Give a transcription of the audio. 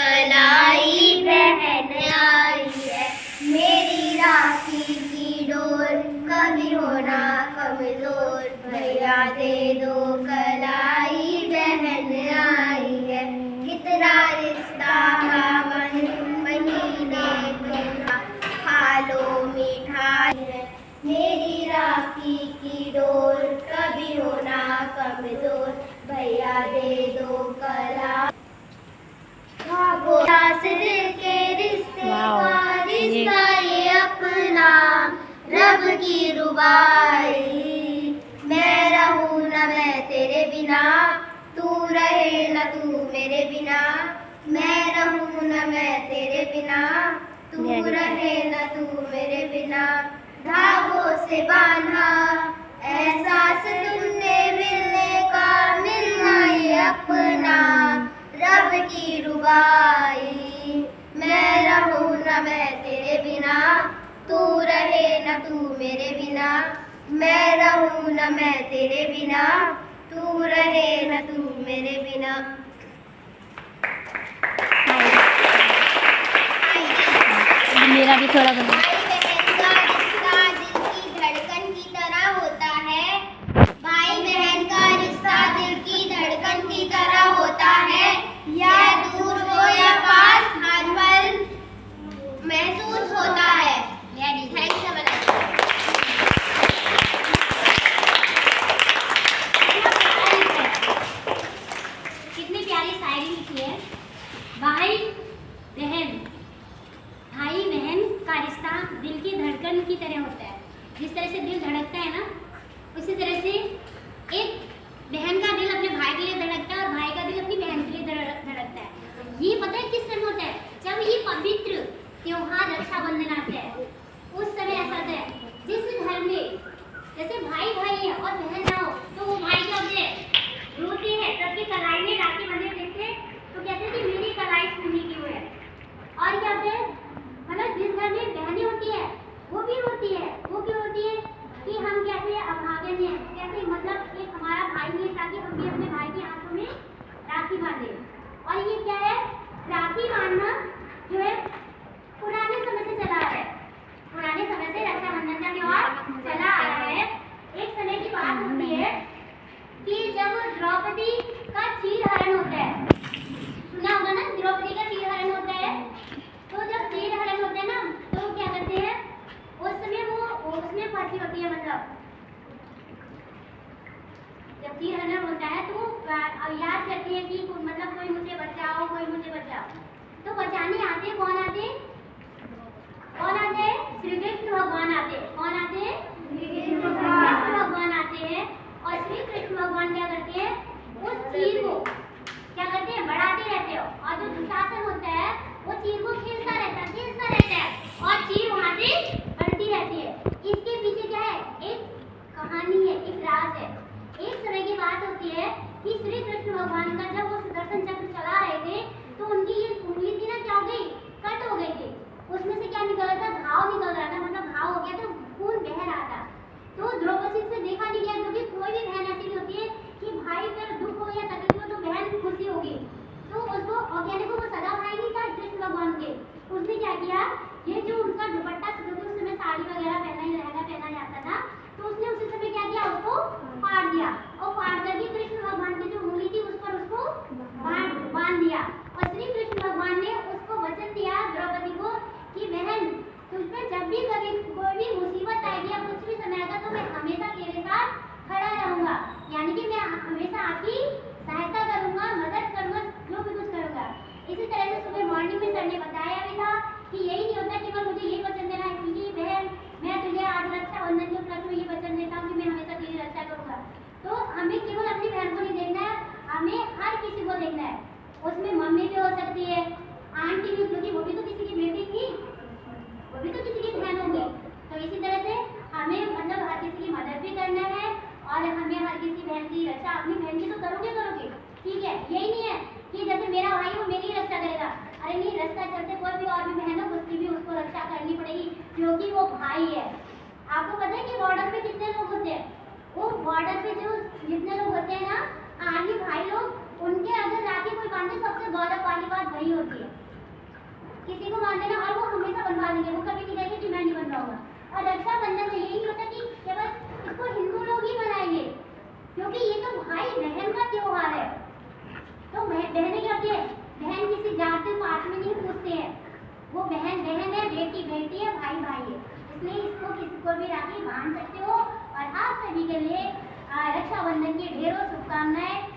कलाई बहन आई है, मेरी राखी की डोर कभी होना कमजोर, भैया दे दो कलाई बहन आई है, कितना रिश्ता पावन महीने का, खा लो मिठाई है, मेरी राखी की डोर कभी होना कमजोर, भैया दे दो कलाई। दिल के रिश्ते का रिश्ता ये अपना, रब की रुबाई, मैं रहूं न मैं तेरे बिना, तू रहे न तू मेरे बिना, मैं रहूं न मैं तेरे बिना, तू रहे न तू मेरे बिना, धागों से बांधा एहसास तुमने मिलने का, मिलना ये अपना रब की रुबाई, मैं रहूं न मैं तेरे बिना, तू रहे न तू मेरे बिना, मैं रहूं न मैं तेरे बिना, तू रहे न तू मेरे बिना। मेरा भी थोड़ा बना। भाई बहन का रिश्ता दिल की धड़कन की तरह होता है, यह दूर हो या पास हर पल महसूस होता है। थैंक्स कितनी प्यारी शायरी लिखी है। भाई बहन का रिश्ता दिल की धड़कन की तरह होता है। जिस तरह से दिल धड़कता है ना, उसी तरह से एक बहन का दिल अपने भाई के लिए धड़कता है और भाई का दिल अपनी बहन के लिए धड़कता है। ये पता है किस समय होता है? जब ये पवित्र त्योहार रक्षाबंधन आता है, उस समय ऐसा होता है जिस घर में जैसे भाई है और बहन ना हो, तो वो भाई क्या होते हैं, रोते हैं, सबकी कलाई में राखी बंधे देखते हैं तो कहते हैं कि मेरी कलाई सुनी क्यों है। और क्या होता है, मतलब जिस घर में बहनें होती है वो भी रोती है। वो क्यों होती है कि हम कैसे अभागन हैं, कैसे मतलब एक हमारा भाई नहीं है, ताकि हम भी अपने भाई के हाथों में राखी बांधे। और ये क्या है, राखी बांधना जो है पुराने समय से चला आ रहा है। पुराने समय से रक्षाबंधन का त्योहार चला आ रहा है। एक समय की बात होती है कि जब द्रौपदी का चीरहरण होता है, सुना होगा ना, द्रौपदी का चीरहरण होता है। तो जब चीरहरण होता है ना, तो क्या करते हैं, उस समय वो उसमें फंसी होती है, मतलब जब चीरहरण होता है तो याद करती है कि मतलब कोई मुझे बचाओ, कोई मुझे बचाओ। तो बचाने आते कौन आते? कौन आते हैं? श्री कृष्ण भगवान आते हैं। कौन आते हैं? श्री कृष्ण भगवान आते हैं। और श्री कृष्ण भगवान क्या करते हैं, उस चीर को क्या करते हैं, बढ़ाते रहते हो। और जो दुशासन होता है वो चीर को खींचता रहता है और चीर वहां से बढ़ती रहती है। इसके पीछे क्या है, एक कहानी है, एक राज है। एक समय की बात होती है कि श्री कृष्ण भगवान का जब वो सुदर्शन चक्र चला रहे थे, तो उनकी ये उंगली थी ना, क्या हो गई, कट हो गई थी। उसमें से क्या निकल रहा था, घाव निकल रहा था, मतलब घाव हो गया था, खून बह रहा था। तो द्रौपदी से देखा नहीं गया, क्योंकि कोई भी बहन ऐसी नहीं होती है कि भाई पर दुख हो या तकलीफ हो तो बहन खुशी होगी। तो उसको और कहने को वो सगा भाई नहीं था कृष्ण भगवान के। उसने क्या किया, ये जो उनका दुपट्टा, क्योंकि उस समय साड़ी वगैरह पहना जाता था, तो उसने उसी समय क्या किया, उसको फाड़ दिया। और फाड़ करके कृष्ण भगवान की जो उंगली थी उस पर उसको बांध दिया। और श्री कृष्ण भगवान ने उसको वचन दिया द्रौपदी को कि बहन, तुझ पे जब भी कभी कोई भी मुसीबत आएगी या कुछ भी समय आएगा तो मैं हमेशा तेरे साथ खड़ा रहूंगा। यानी कि मैं हमेशा आपकी सहायता करूंगा, मदद करूंगा, जो भी कुछ करूंगा। इसी तरह से सुबह मॉर्निंग में सर ने बताया भी था कि यही नहीं होता केवल मुझे ये वचन देना है कि बहन मैं तुझे आज रक्षाबंधन के उपलक्ष्य में ये वचन देता हूँ कि मैं हमेशा तेरी रक्षा करूंगा। तो हमें केवल अपनी बहन को नहीं देखना है, हमें हर किसी को देखना है। उसमें मम्मी भी हो सकती है, आंटी भी, क्योंकि वो भी तो किसी की बेटी थी, वो भी तो किसी की बहन होगी। तो इसी तरह से हमें मतलब हर किसी की मदद भी करना है और हमें हर किसी बहन की रक्षा, अपनी बहन की तो करोगे, ठीक है। यही नहीं है कि जैसे मेरा भाई वो मेरी रक्षा करेगा, अरे नहीं, रास्ता चलते कोई भी और भी बहन हो उसकी भी उसको रक्षा करनी पड़ेगी, क्योंकि वो भाई है। आपको पता है कि बॉर्डर पे कितने लोग होते हैं, वो बॉर्डर पे जो जितने लोग होते हैं ना, आर्मी भाई लोग, उनके अगर राखी कोई बांधे सबसे गौरव वाली बात वही होती है। किसी को मार देना और वो हमेशा बनवा देंगे, वो कभी नहीं कहेंगे कि मैं नहीं बनवाऊंगा। और रक्षाबंधन में यही होता कि केवल इसको हिंदू लोग ही मनाएंगे, क्योंकि ये तो भाई बहन का त्योहार है। तो बहनें क्या होती है, बहन किसी जाति पात में नहीं पूछते हैं, वो बहन बहन है, बेटी बेटी है, भाई भाई है, इसलिए इसको किसी को भी राखी बांध सकते हो। और आप सभी के लिए रक्षाबंधन की ढेरों शुभकामनाएं।